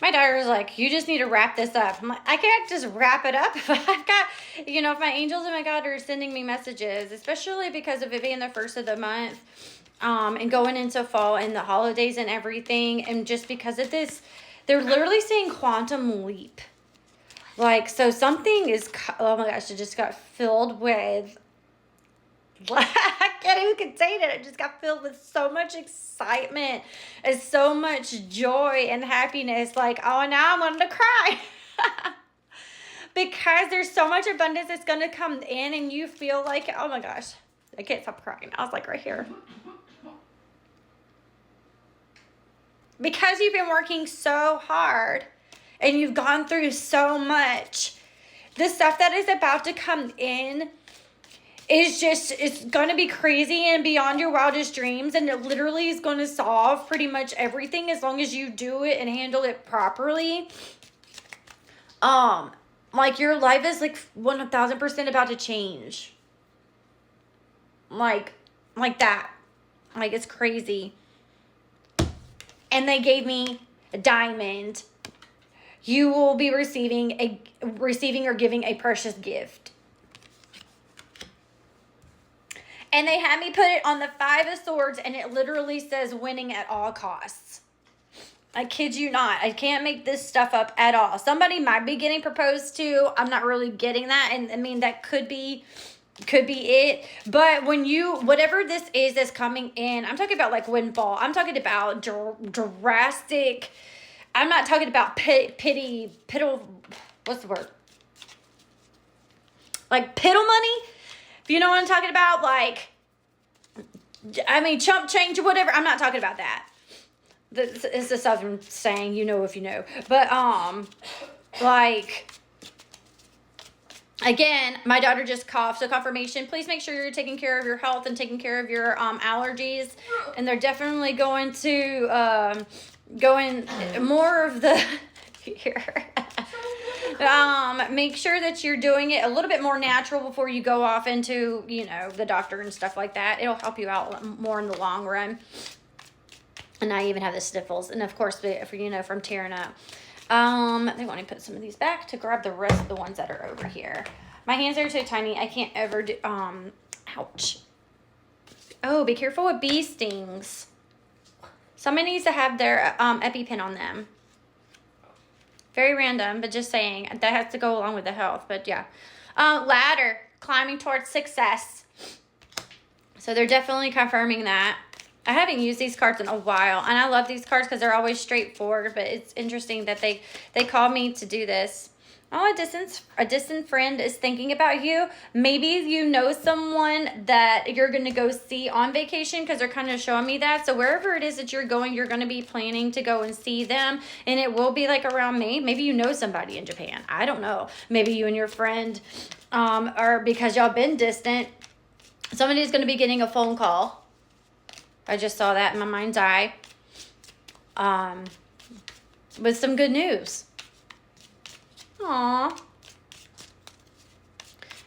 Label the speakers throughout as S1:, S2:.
S1: My daughter's like, you just need to wrap this up. I'm like, I can't just wrap it up. If I've got, if my angels and my God are sending me messages, especially because of it being the first of the month, and going into fall and the holidays and everything, and just because of this, they're literally saying quantum leap. Like, so something is, oh my gosh, it just got filled with, I can't even contain it. It just got filled with so much excitement and so much joy and happiness. Like, oh, now I'm wanting to cry. Because there's so much abundance that's going to come in, and you feel like, oh my gosh, I can't stop crying. I was like right here. Because you've been working so hard and you've gone through so much, the stuff that is about to come in is just, it's going to be crazy and beyond your wildest dreams, and it literally is going to solve pretty much everything as long as you do it and handle it properly. Like, your life is like 1000% about to change. Like that. Like, it's crazy. And they gave me a diamond. You will be receiving or giving a precious gift. And they had me put it on the 5 of Swords, and it literally says winning at all costs. I kid you not. I can't make this stuff up at all. Somebody might be getting proposed to. I'm not really getting that. And I mean, that could be it. But when whatever this is that's coming in, I'm talking about like windfall. I'm talking about drastic. I'm not talking about what's the word? Like piddle money. If you know what I'm talking about, like, I mean, chump change or whatever. I'm not talking about that. It's a Southern saying, you know if you know. But, like, again, my daughter just coughed. So confirmation, please make sure you're taking care of your health and taking care of your allergies. And they're definitely going to go in more of the here. Make sure that you're doing it a little bit more natural before you go off into, the doctor and stuff like that. It'll help you out more in the long run. And I even have the sniffles. And of course, from tearing up. They want to put some of these back to grab the rest of the ones that are over here. My hands are so tiny. I can't ever do, ouch. Oh, be careful with bee stings. Somebody needs to have their EpiPen on them. Very random, but just saying. That has to go along with the health, but yeah. Ladder, climbing towards success. So they're definitely confirming that. I haven't used these cards in a while, and I love these cards because they're always straightforward, but it's interesting that they called me to do this. Oh, a distant friend is thinking about you. Maybe you know someone that you're going to go see on vacation, because they're kind of showing me that. So wherever it is that you're going, you're going to be planning to go and see them. And it will be like around May. Maybe you know somebody in Japan. I don't know. Maybe you and your friend, or because y'all been distant, somebody's going to be getting a phone call. I just saw that in my mind's eye. With some good news. Aww.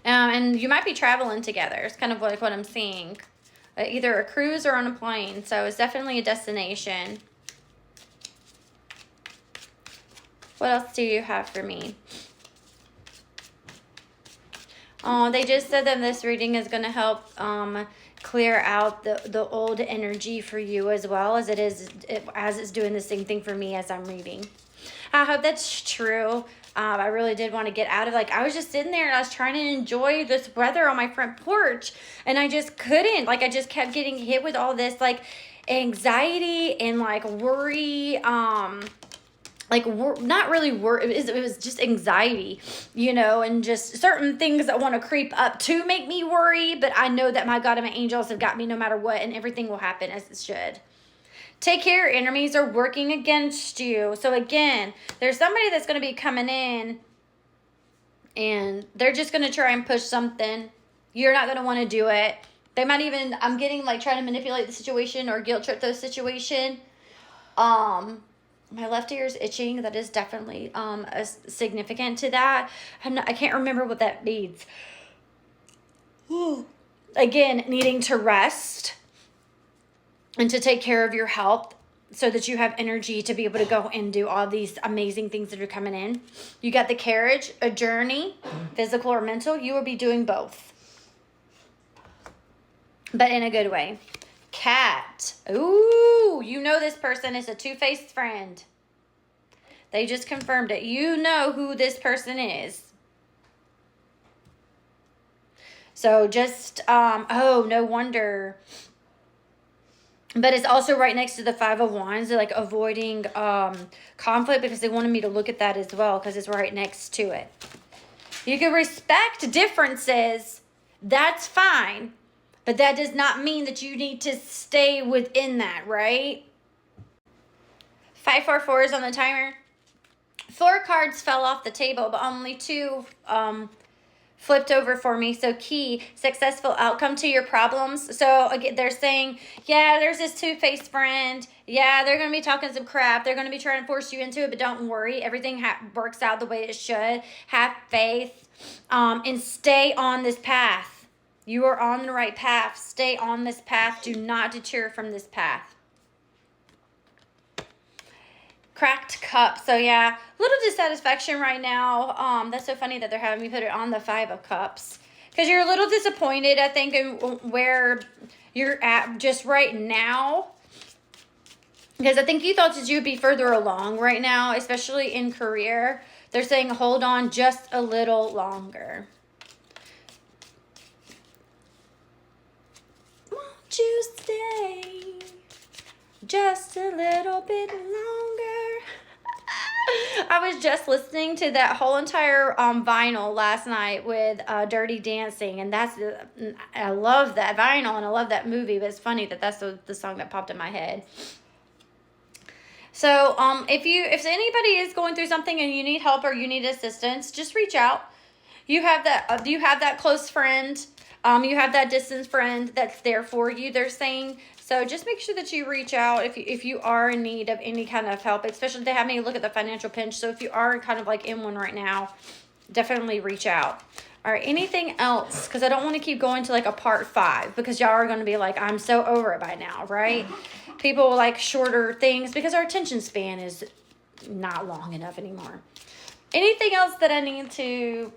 S1: And you might be traveling together. It's kind of like what I'm seeing. Either a cruise or on a plane. So it's definitely a destination. What else do you have for me? Oh, they just said that this reading is going to help clear out the old energy for you, as well as as it's doing the same thing for me as I'm reading. I hope that's true. I really did want to get out of, I was just sitting there and I was trying to enjoy this weather on my front porch, and I just couldn't. I just kept getting hit with all this anxiety and worry. Not really worry. It was just anxiety, and just certain things that want to creep up to make me worry. But I know that my God and my angels have got me no matter what, and everything will happen as it should. Take care. Your enemies are working against you. So again, there's somebody that's going to be coming in, and they're just going to try and push something. You're not going to want to do it. They might even, I'm getting trying to manipulate the situation or guilt trip the situation. My left ear is itching. That is definitely significant to that. I can't remember what that means. Again, needing to rest and to take care of your health. so that you have energy to be able to go and do all these amazing things that are coming in. You got the carriage, a journey, physical or mental. You will be doing both, but in a good way. Cat. Ooh, you know this person is a two-faced friend. They just confirmed it. You know who this person is. So just, oh, no wonder. But it's also right next to the Five of Wands. They're like avoiding conflict because they wanted me to look at that as well because it's right next to it. You can respect differences. That's fine. But that does not mean that you need to stay within that, right? 544 is on the timer. 4 cards fell off the table, but only 2 flipped over for me. So key, successful outcome to your problems. So again, they're saying, yeah, there's this two-faced friend. Yeah, they're going to be talking some crap. They're going to be trying to force you into it, but don't worry. Everything works out the way it should. Have faith and stay on this path. You are on the right path. Stay on this path. Do not deter from this path. Cracked cup. So yeah, little dissatisfaction right now. That's so funny that they're having me put it on the 5 of cups because you're a little disappointed, I think, in where you're at just right now, because I think you thought that you'd be further along right now, especially in career. They're saying hold on just a little longer. Won't you stay just a little bit longer? I was just listening to that whole entire vinyl last night with Dirty Dancing, and I love that vinyl and I love that movie, but it's funny that that's the song that popped in my head. So if anybody is going through something and you need help or you need assistance, just reach out. You have that close friend, you have that distant friend that's there for you, they're saying. So just make sure that you reach out if you are in need of any kind of help, especially if they have me look at the financial pinch. So if you are kind of like in one right now, definitely reach out. All right, anything else? Because I don't want to keep going to like a part 5 because y'all are going to be like, I'm so over it by now, right? People like shorter things because our attention span is not long enough anymore. Anything else that I need to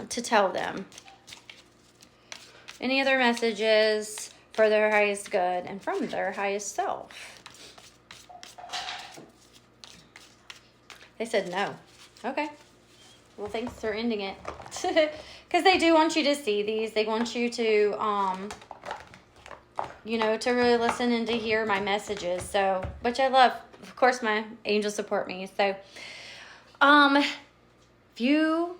S1: tell them? Any other messages for their highest good and from their highest self? They said no. Okay. Well, thanks for ending it. Because they do want you to see these. They want you to, to really listen and to hear my messages. So, which I love. Of course, my angels support me. So, if you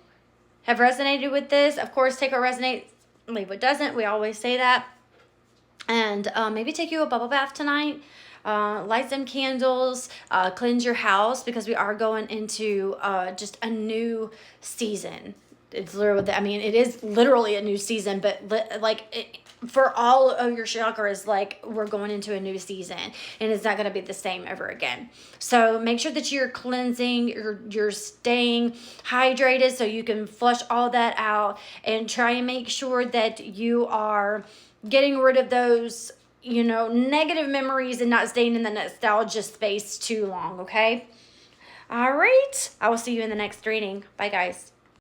S1: have resonated with this, of course, take what resonates, leave what doesn't. We always say that. And maybe take you a bubble bath tonight. Light some candles, cleanse your house, because we are going into just a new season. It's literally, it is literally a new season, but for all of your chakras, like, we're going into a new season, and it's not going to be the same ever again. So make sure that you're cleansing, you're staying hydrated so you can flush all that out, and try and make sure that you are getting rid of those, negative memories and not staying in the nostalgia space too long, okay? All right. I will see you in the next reading. Bye, guys.